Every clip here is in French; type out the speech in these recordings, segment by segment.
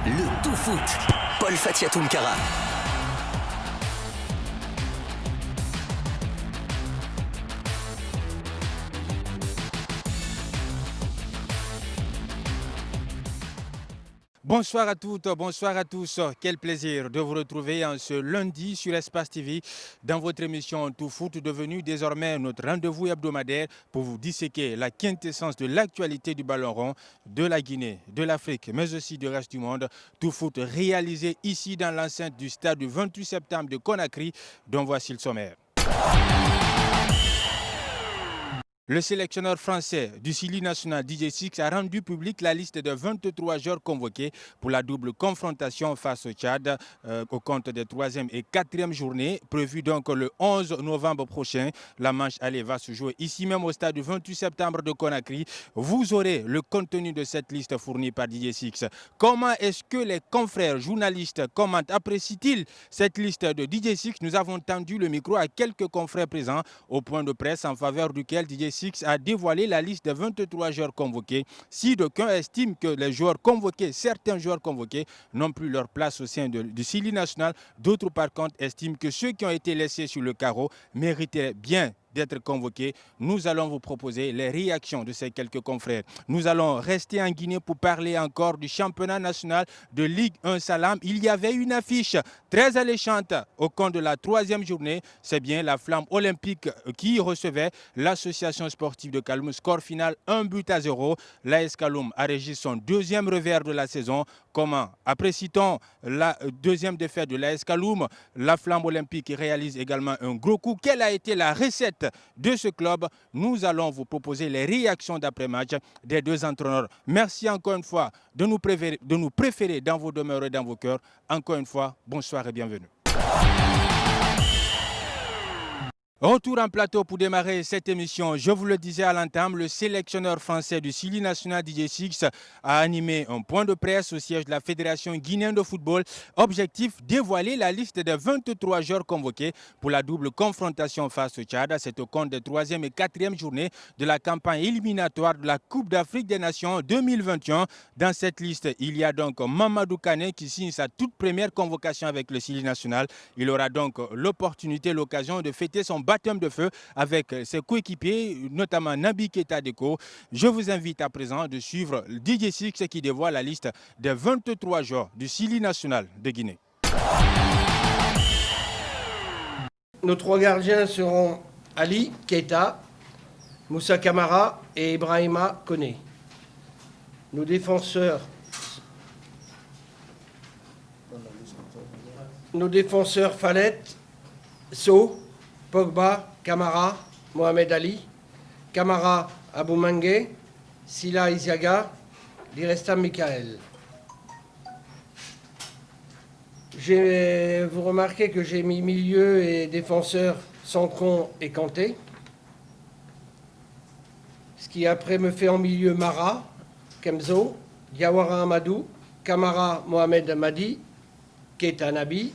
Le tout foot. Paul Fatia Tounkara. Bonsoir à toutes, bonsoir à tous. Quel plaisir de vous retrouver en ce lundi sur Espace TV dans votre émission Tout Foot, devenue désormais notre rendez-vous hebdomadaire pour vous disséquer la quintessence de l'actualité du ballon rond de la Guinée, de l'Afrique, mais aussi du reste du monde. Tout Foot réalisé ici dans l'enceinte du stade du 28 septembre de Conakry, dont voici le sommaire. Le sélectionneur français du Sili national DJ Six a rendu public la liste de 23 joueurs convoqués pour la double confrontation face au Tchad au compte des 3e et 4e journées, prévue donc le 11 novembre prochain. La manche aller va se jouer ici même au stade du 28 septembre de Conakry. Vous aurez le contenu de cette liste fournie par DJ Six. Comment est-ce que les confrères journalistes commentent, apprécient-ils cette liste de DJ Six? Nous avons tendu le micro à quelques confrères présents au point de presse en faveur duquel DJ Six a dévoilé la liste de 23 joueurs convoqués. Si d'aucuns estiment que les joueurs convoqués, certains joueurs convoqués, n'ont plus leur place au sein du Sili national, d'autres par contre estiment que ceux qui ont été laissés sur le carreau mériteraient bien d'être convoqués. Nous allons vous proposer les réactions de ces quelques confrères. Nous allons rester en Guinée pour parler encore du championnat national de Ligue 1 Salam. Il y avait une affiche très alléchante au compte de la 3e journée. C'est bien la Flamme olympique qui recevait l'association sportive de Kaloum. Score final 1-0. L'AS Kaloum a régi son 2e revers de la saison. Comment apprécie-t-on la 2e défaite de l'AS Kaloum? La Flamme olympique réalise également un gros coup. Quelle a été la recette de ce club? Nous allons vous proposer les réactions d'après-match des deux entraîneurs. Merci encore une fois de nous préférer dans vos demeures et dans vos cœurs. Encore une fois, bonsoir et bienvenue. Retour en plateau pour démarrer cette émission. Je vous le disais à l'entame, le sélectionneur français du Sili national DJ Six a animé un point de presse au siège de la Fédération guinéenne de football. Objectif, dévoiler la liste des 23 joueurs convoqués pour la double confrontation face au Tchad. C'est au compte des 3e et 4e journées de la campagne éliminatoire de la Coupe d'Afrique des Nations 2021. Dans cette liste, il y a donc Mamadou Kane qui signe sa toute première convocation avec le Sili national. Il aura donc l'occasion de fêter son baptême de feu avec ses coéquipiers, notamment Naby Keita Deko. Je vous invite à présent de suivre DJ Six qui dévoile la liste des 23 joueurs du Sili national de Guinée. Nos 3 gardiens seront Ali Keita, Moussa Camara et Ibrahima Koné. Nos défenseurs Fallet, So, Pogba, Camara, Mohamed Ali, Camara, Aboumangue, Sila Isiaga, Diresta Michael. Vous remarquez que j'ai mis milieu et défenseur Sankon et Kanté. Ce qui après me fait en milieu Mara, Kemzo, Diawara Amadou, Camara Mohamed Madi, Keita Nabi,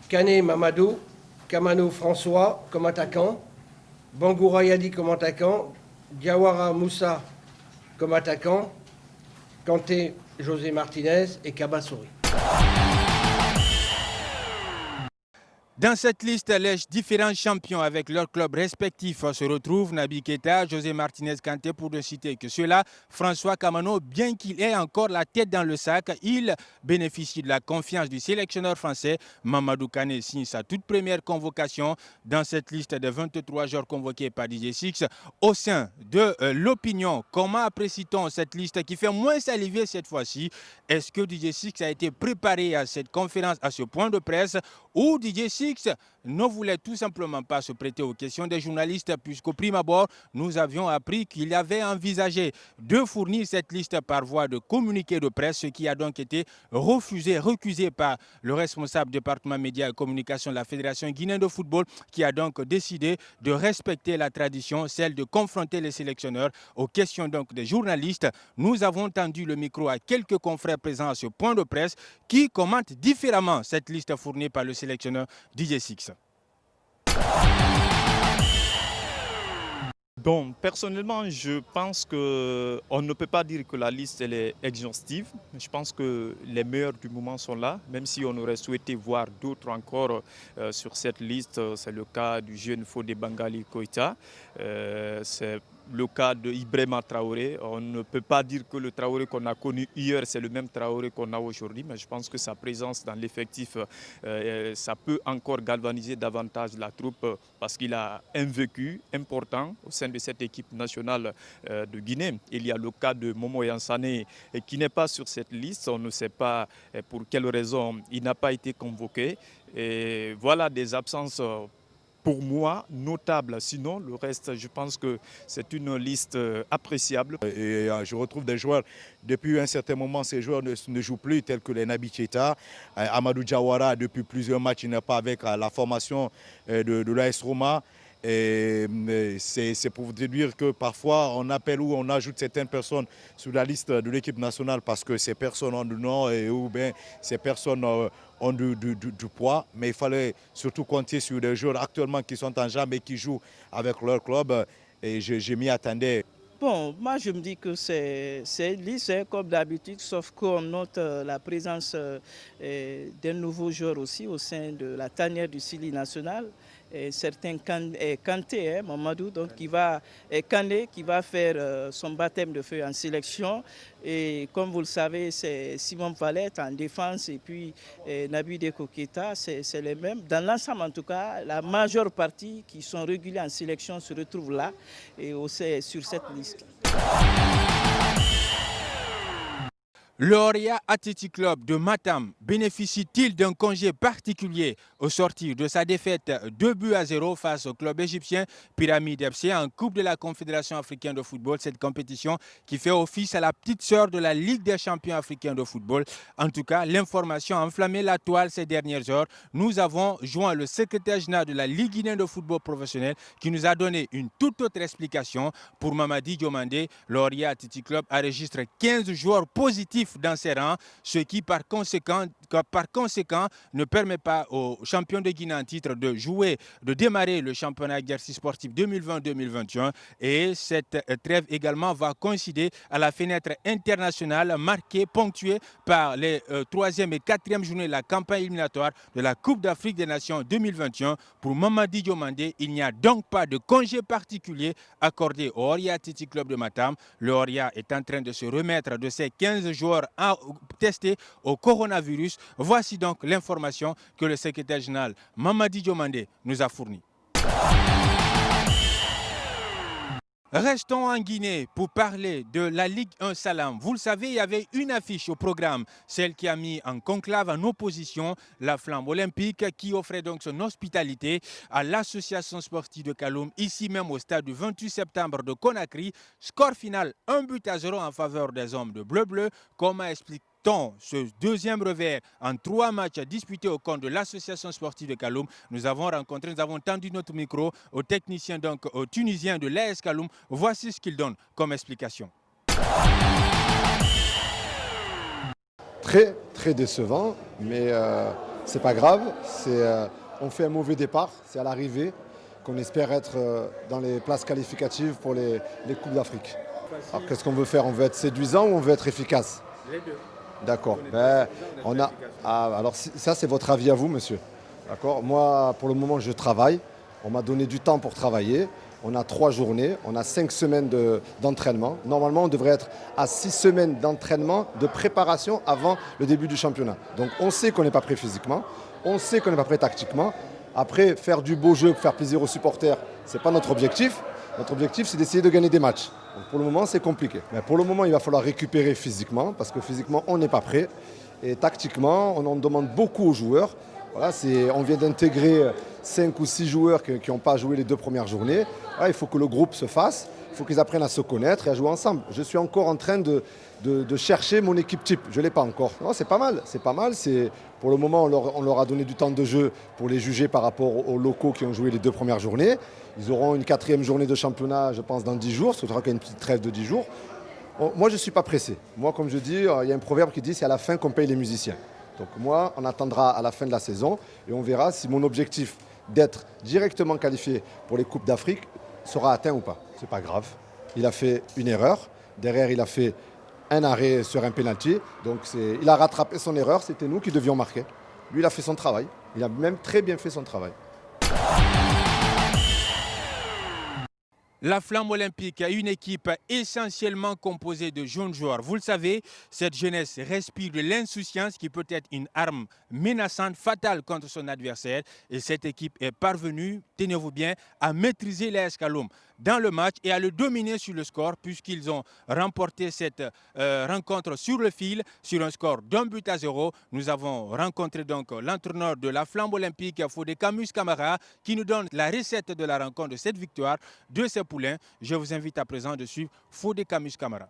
Kane Mamadou, Kamano François comme attaquant, Bangoura Yadi comme attaquant, Diawara Moussa comme attaquant, Kanté José Martinez et Kabassouri. Dans cette liste, les différents champions avec leurs clubs respectifs se retrouvent. Naby Keita, José Martinez, Kanté, pour ne citer que ceux-là. François Kamano, bien qu'il ait encore la tête dans le sac, il bénéficie de la confiance du sélectionneur français. Mamadou Kane signe sa toute première convocation dans cette liste de 23 joueurs convoqués par DJ Six. Au sein de l'opinion, comment apprécie-t-on cette liste qui fait moins saliver cette fois-ci? Est-ce que DJ Six a été préparé à cette conférence, à ce point de presse, ou DJ Six ne voulait tout simplement pas se prêter aux questions des journalistes, puisqu'au prime abord, nous avions appris qu'il avait envisagé de fournir cette liste par voie de communiqué de presse, ce qui a donc été recusé par le responsable du département médias et communication de la Fédération guinéenne de football, qui a donc décidé de respecter la tradition, celle de confronter les sélectionneurs aux questions donc des journalistes. Nous avons tendu le micro à quelques confrères présents à ce point de presse qui commentent différemment cette liste fournie par le sélectionneur DJ Six. Bon, personnellement, je pense qu'on ne peut pas dire que la liste elle est exhaustive. Je pense que les meilleurs du moment sont là, même si on aurait souhaité voir d'autres encore sur cette liste. C'est le cas du jeune Fodé Bangali Koïta. C'est le cas de Ibrahima Traoré. On ne peut pas dire que le Traoré qu'on a connu hier, c'est le même Traoré qu'on a aujourd'hui, mais je pense que sa présence dans l'effectif, ça peut encore galvaniser davantage la troupe parce qu'il a un vécu important au sein de cette équipe nationale de Guinée. Il y a le cas de Momo Yansane qui n'est pas sur cette liste. On ne sait pas pour quelle raison il n'a pas été convoqué. Et voilà des absences pour moi, notable. Sinon, le reste, je pense que c'est une liste appréciable. Et je retrouve des joueurs, depuis un certain moment, ces joueurs ne jouent plus, tels que les Naby Keita. Amadou Diawara, depuis plusieurs matchs, il n'est pas avec la formation de l'AS Roma. C'est pour vous dire que parfois on appelle ou on ajoute certaines personnes sur la liste de l'équipe nationale parce que ces personnes ont du nom ou bien ces personnes ont du poids. Mais il fallait surtout compter sur des joueurs actuellement qui sont en jambes et qui jouent avec leur club. Et je m'y attendais. Bon, moi je me dis que c'est lisse comme d'habitude, sauf qu'on note la présence d'un nouveau joueur aussi au sein de la tanière du Sili national. Certains Kanté, Mamadou, donc Kandé qui va faire son baptême de feu en sélection. Et comme vous le savez, c'est Simon Valette en défense et puis Naby Deko Keita, c'est les mêmes. Dans l'ensemble en tout cas, la majeure partie qui sont réguliers en sélection se retrouvent là et aussi sur cette liste. Le Oria Athletic Club de Matam bénéficie-t-il d'un congé particulier au sortir de sa défaite 2-0 face au club égyptien Pyramide FC en Coupe de la Confédération africaine de football, cette compétition qui fait office à la petite sœur de la Ligue des champions africains de football. En tout cas, l'information a enflammé la toile ces dernières heures. Nous avons joint le secrétaire général de la Ligue guinéenne de football professionnel qui nous a donné une toute autre explication. Pour Mamadi Diomandé, le Oria Athletic Club enregistre 15 joueurs positifs dans ses rangs, ce qui par conséquent ne permet pas aux champions de Guinée en titre de démarrer le championnat exercice sportif 2020-2021 et cette trêve également va coïncider à la fenêtre internationale marquée, ponctuée par les 3e et 4e journées de la campagne éliminatoire de la Coupe d'Afrique des Nations 2021. Pour Mamadi Diomandé, il n'y a donc pas de congé particulier accordé au Oria Athletic Club de Matam. Le Oria est en train de se remettre de ses 15 joueurs testés au coronavirus. Voici donc l'information que le secrétaire général Mamadi Diomandé nous a fournie. Restons en Guinée pour parler de la Ligue 1 Salam. Vous le savez, il y avait une affiche au programme, celle qui a mis en conclave, en opposition, la Flamme olympique qui offrait donc son hospitalité à l'association sportive de Kaloum, ici même au stade du 28 septembre de Conakry. Score final 1-0 en faveur des hommes de bleu-bleu. Comment explique ce deuxième revers en 3 matchs disputés au compte de l'association sportive de Kaloum? Nous avons tendu notre micro au technicien, donc au Tunisien de l'AS Kaloum. Voici ce qu'il donne comme explication. Très, très décevant, mais c'est pas grave. On fait un mauvais départ, c'est à l'arrivée qu'on espère être dans les places qualificatives pour les Coupes d'Afrique. Alors qu'est-ce qu'on veut faire? On veut être séduisant ou on veut être efficace? Les deux. D'accord. Alors ça, c'est votre avis à vous, monsieur. D'accord. Moi, pour le moment, je travaille. On m'a donné du temps pour travailler. On a 3 journées, on a 5 semaines d'entraînement. Normalement, on devrait être à 6 semaines d'entraînement, de préparation avant le début du championnat. Donc, on sait qu'on n'est pas prêt physiquement, on sait qu'on n'est pas prêt tactiquement. Après, faire du beau jeu, faire plaisir aux supporters, ce n'est pas notre objectif. Notre objectif, c'est d'essayer de gagner des matchs. Donc pour le moment, c'est compliqué. Mais pour le moment, il va falloir récupérer physiquement, parce que physiquement, on n'est pas prêt. Et tactiquement, on en demande beaucoup aux joueurs. Voilà, on vient d'intégrer 5 ou 6 joueurs qui n'ont pas joué les 2 premières journées. Voilà, il faut que le groupe se fasse, il faut qu'ils apprennent à se connaître et à jouer ensemble. Je suis encore en train de chercher mon équipe type. Je ne l'ai pas encore. Non, c'est pas mal. C'est pas mal. Pour le moment, on leur a donné du temps de jeu pour les juger par rapport aux locaux qui ont joué les 2 premières journées. Ils auront une 4e journée de championnat, je pense, dans 10 jours. Ce sera qu'une petite trêve de 10 jours. Moi, je ne suis pas pressé. Moi, comme je dis, il y a un proverbe qui dit c'est à la fin qu'on paye les musiciens. Donc moi, on attendra à la fin de la saison et on verra si mon objectif d'être directement qualifié pour les Coupes d'Afrique sera atteint ou pas. C'est pas grave. Il a fait une erreur. Derrière, il a fait un arrêt sur un penalty. Donc il a rattrapé son erreur. C'était nous qui devions marquer. Lui, il a fait son travail. Il a même très bien fait son travail. La Flamme olympique a une équipe essentiellement composée de jeunes joueurs. Vous le savez, cette jeunesse respire de l'insouciance qui peut être une arme menaçante, fatale contre son adversaire. Et cette équipe est parvenue, tenez-vous bien, à maîtriser l'AS Kaloum dans le match et à le dominer sur le score puisqu'ils ont remporté cette rencontre sur le fil, sur un score d'1-0. Nous avons rencontré donc l'entraîneur de la Flamme olympique, Fodé Camus Camara, qui nous donne la recette de la rencontre de cette victoire de ses poulains. Je vous invite à présent de suivre Fodé Camus Camara.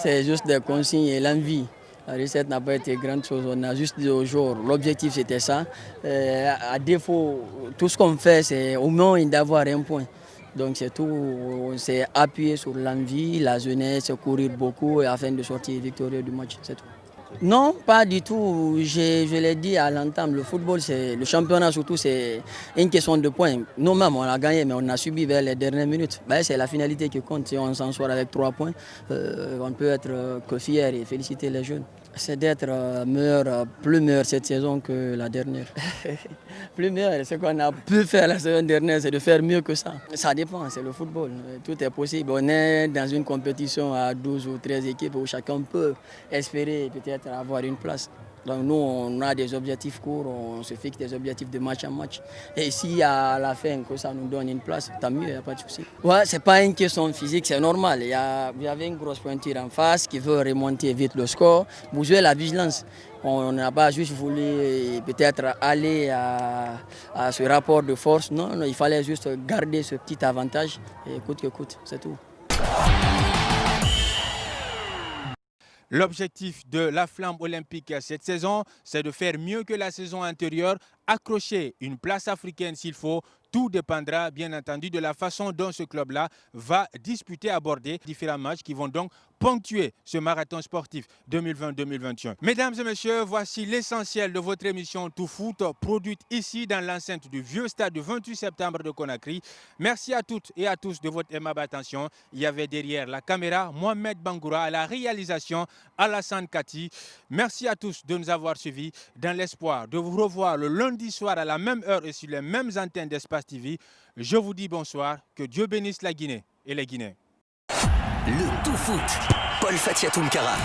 C'est juste des consignes et l'envie. La recette n'a pas été grande chose, on a juste dit aux joueurs, l'objectif c'était ça. À défaut, tout ce qu'on fait, c'est au moins d'avoir un point. Donc c'est tout, on s'est appuyé sur l'envie, la jeunesse, courir beaucoup afin de sortir victorieux du match, c'est tout. Non, pas du tout. Je l'ai dit à l'entame, le football, le championnat surtout, c'est une question de points. Nous-mêmes, on a gagné, mais on a subi vers les dernières minutes. C'est la finalité qui compte. Si on s'en sort avec 3 points, on peut être que fier et féliciter les jeunes. C'est d'être meilleur, plus meilleur cette saison que la dernière. Plus meilleur, ce qu'on a pu faire la saison dernière, c'est de faire mieux que ça. Ça dépend, c'est le football. Tout est possible. On est dans une compétition à 12 ou 13 équipes où chacun peut espérer peut-être avoir une place. Donc nous, on a des objectifs courts, on se fixe des objectifs de match en match. Et si à la fin que ça nous donne une place, tant mieux, il n'y a pas de souci. Ouais, c'est pas une question physique, c'est normal. Vous avez une grosse pointure en face qui veut remonter vite le score. Vous jouez la vigilance. On n'a pas juste voulu peut-être aller à ce rapport de force. Non, il fallait juste garder ce petit avantage. Et coûte que coûte, c'est tout. L'objectif de la Flamme olympique cette saison, c'est de faire mieux que la saison antérieure, accrocher une place africaine s'il faut. Tout dépendra bien entendu de la façon dont ce club-là va disputer, aborder différents matchs qui vont donc ponctuer ce marathon sportif 2020-2021. Mesdames et messieurs, voici l'essentiel de votre émission Tout Foot, produite ici dans l'enceinte du vieux stade du 28 septembre de Conakry. Merci à toutes et à tous de votre aimable attention. Il y avait derrière la caméra Mohamed Bangoura, à la réalisation Alassane Kati. Merci à tous de nous avoir suivis dans l'espoir de vous revoir le lundi soir à la même heure et sur les mêmes antennes d'Espace TV. Je vous dis bonsoir, que Dieu bénisse la Guinée et les Guinéens. Le Tout Foot, Paul Fatia Tounkara.